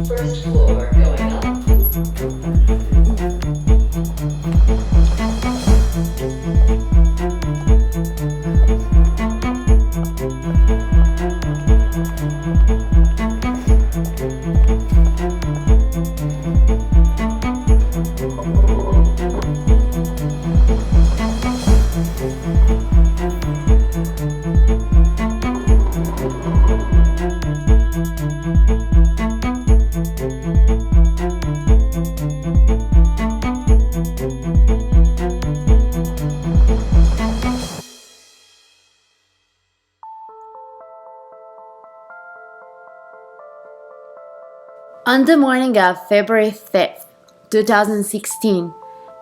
First floor going up. On the morning of February 5th, 2016,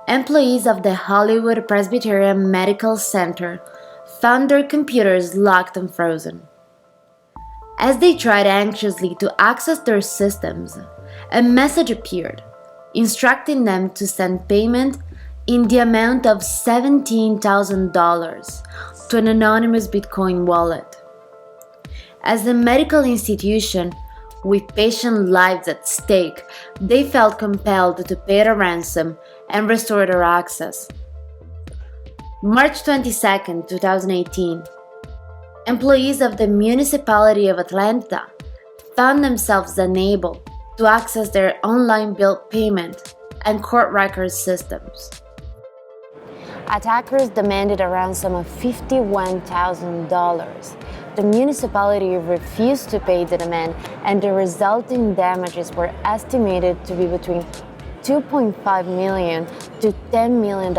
employees of the Hollywood Presbyterian Medical Center found their computers locked and frozen. As they tried anxiously to access their systems, a message appeared, instructing them to send payment in the amount of $17,000 to an anonymous Bitcoin wallet. As a medical institution with patient lives at stake, they felt compelled to pay the ransom and restore their access. March 22, 2018, employees of the municipality of Atlanta found themselves unable to access their online bill payment and court record systems. Attackers demanded a ransom of $51,000. The municipality refused to pay the demand, and the resulting damages were estimated to be between $2.5 million to $10 million.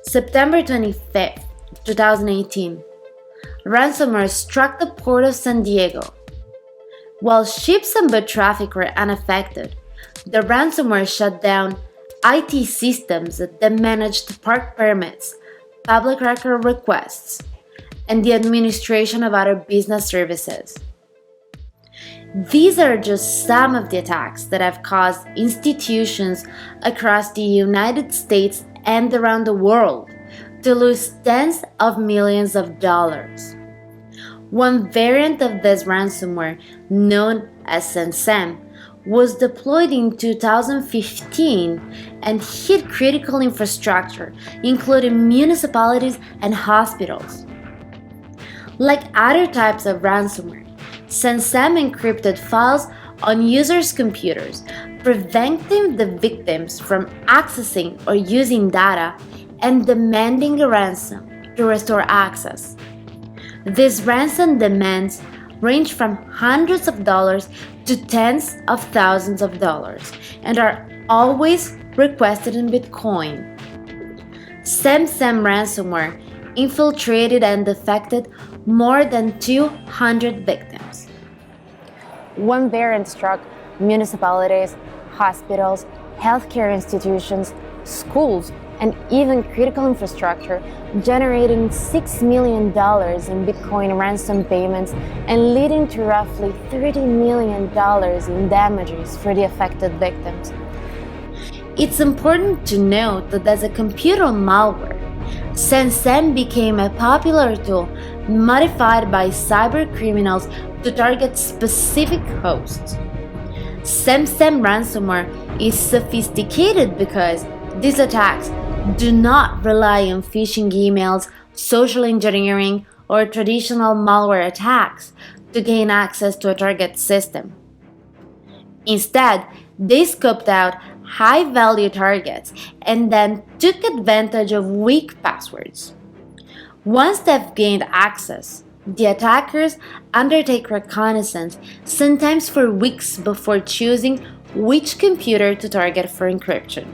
September 25, 2018, ransomware struck the port of San Diego. While ships and boat traffic were unaffected, the ransomware shut down IT systems that managed park permits, public record requests, and the administration of other business services. These are just some of the attacks that have caused institutions across the United States and around the world to lose tens of millions of dollars. One variant of this ransomware, known as SamSam, was deployed in 2015 and hit critical infrastructure, including municipalities and hospitals. Like other types of ransomware, SamSam encrypted files on users' computers, preventing the victims from accessing or using data and demanding a ransom to restore access. These ransom demands range from hundreds of dollars to tens of thousands of dollars and are always requested in Bitcoin. SamSam Ransomware infiltrated and affected more than 200 victims. One variant struck municipalities, hospitals, healthcare institutions, schools, and even critical infrastructure, generating $6 million in Bitcoin ransom payments and leading to roughly $30 million in damages for the affected victims. It's important to note that as a computer malware, SamSam became a popular tool modified by cybercriminals to target specific hosts. SamSam ransomware is sophisticated because these attacks do not rely on phishing emails, social engineering, or traditional malware attacks to gain access to a target system. Instead, they scoped out high-value targets and then took advantage of weak passwords. Once they've gained access, the attackers undertake reconnaissance, sometimes for weeks before choosing which computer to target for encryption.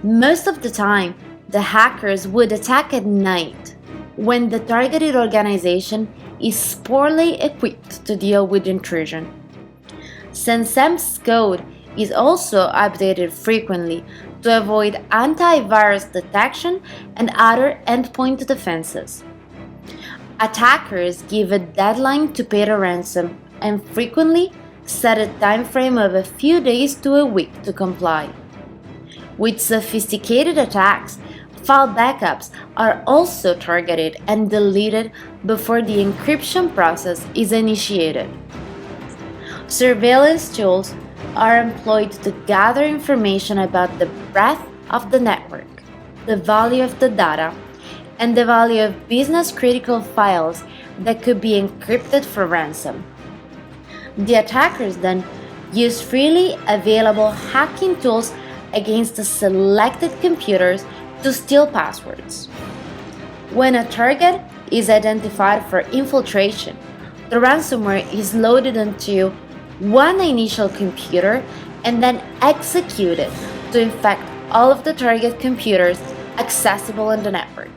Most of the time, the hackers would attack at night, when the targeted organization is poorly equipped to deal with intrusion. SamSam's code is also updated frequently to avoid antivirus detection and other endpoint defenses. Attackers give a deadline to pay the ransom and frequently set a time frame of a few days to a week to comply. With sophisticated attacks, file backups are also targeted and deleted before the encryption process is initiated. Surveillance tools are employed to gather information about the breadth of the network, the value of the data, and the value of business-critical files that could be encrypted for ransom. The attackers then use freely available hacking tools against the selected computers to steal passwords. When a target is identified for infiltration, the ransomware is loaded onto one initial computer and then executed to infect all of the target computers accessible on the network.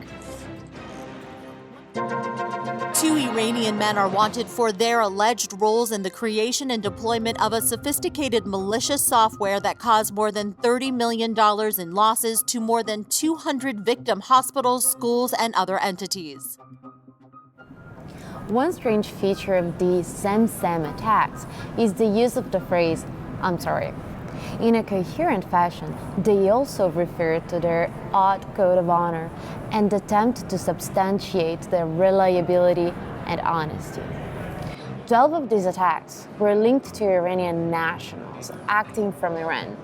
2 Iranian men are wanted for their alleged roles in the creation and deployment of a sophisticated malicious software that caused more than $30 million in losses to more than 200 victim hospitals, schools, and other entities. One strange feature of these SamSam attacks is the use of the phrase, "I'm sorry." In a coherent fashion, they also refer to their odd code of honor and attempt to substantiate their reliability and honesty. 12 of these attacks were linked to Iranian nationals acting from Iran.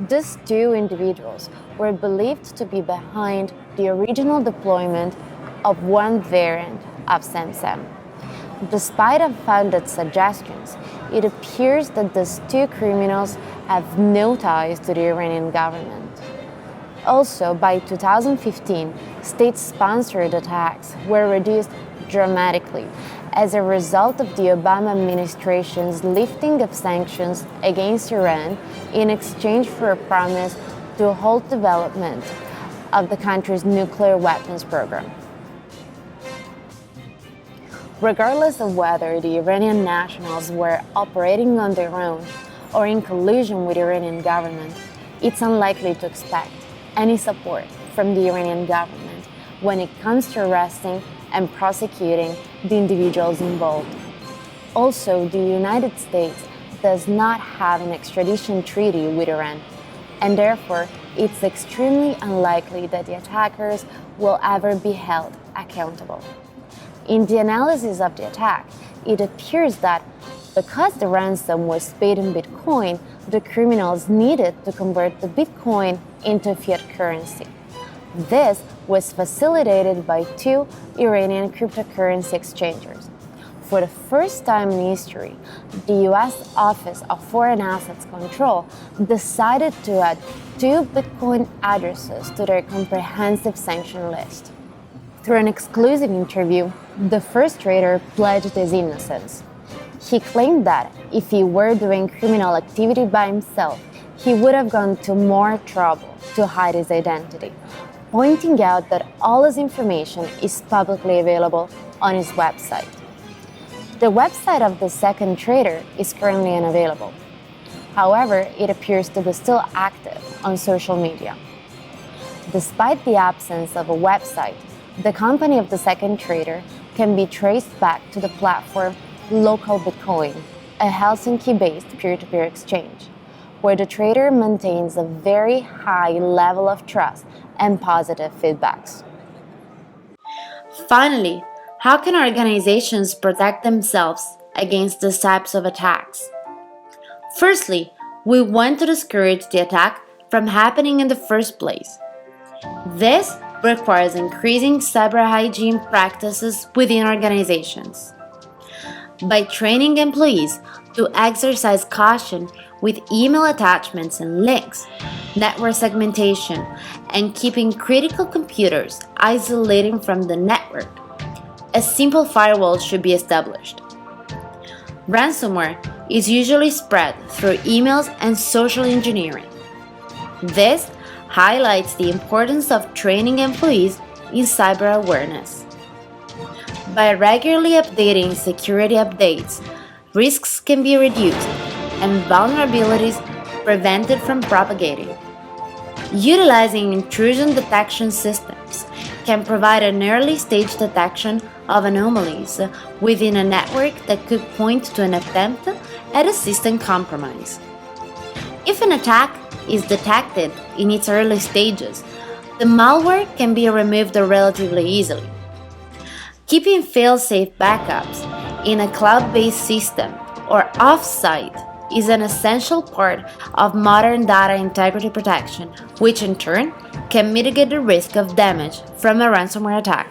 These 2 individuals were believed to be behind the original deployment of one variant of SamSam. Despite unfounded suggestions, it appears that these 2 criminals have no ties to the Iranian government. Also, by 2015, state-sponsored attacks were reduced dramatically as a result of the Obama administration's lifting of sanctions against Iran in exchange for a promise to halt development of the country's nuclear weapons program. Regardless of whether the Iranian nationals were operating on their own or in collusion with the Iranian government, it's unlikely to expect any support from the Iranian government when it comes to arresting and prosecuting the individuals involved. Also, the United States does not have an extradition treaty with Iran, and therefore it's extremely unlikely that the attackers will ever be held accountable. In the analysis of the attack, it appears that because the ransom was paid in Bitcoin, the criminals needed to convert the Bitcoin into fiat currency. This was facilitated by 2 Iranian cryptocurrency exchangers. For the first time in history, the US Office of Foreign Assets Control decided to add 2 Bitcoin addresses to their comprehensive sanction list. Through an exclusive interview, the first trader pledged his innocence. He claimed that if he were doing criminal activity by himself, he would have gone to more trouble to hide his identity, pointing out that all his information is publicly available on his website. The website of the second trader is currently unavailable. However, it appears to be still active on social media. Despite the absence of a website, the company of the second trader can be traced back to the platform Local Bitcoin, a Helsinki-based peer-to-peer exchange, where the trader maintains a very high level of trust and positive feedbacks. Finally, how can organizations protect themselves against these types of attacks? Firstly, we want to discourage the attack from happening in the first place. This requires increasing cyber hygiene practices within organizations. By training employees to exercise caution with email attachments and links, network segmentation, and keeping critical computers isolated from the network, a simple firewall should be established. Ransomware is usually spread through emails and social engineering. This highlights the importance of training employees in cyber awareness. By regularly updating security updates, risks can be reduced and vulnerabilities prevented from propagating. Utilizing intrusion detection systems can provide an early stage detection of anomalies within a network that could point to an attempt at a system compromise. If an attack is detected in its early stages, the malware can be removed relatively easily. Keeping fail-safe backups in a cloud-based system or off-site is an essential part of modern data integrity protection, which in turn can mitigate the risk of damage from a ransomware attack.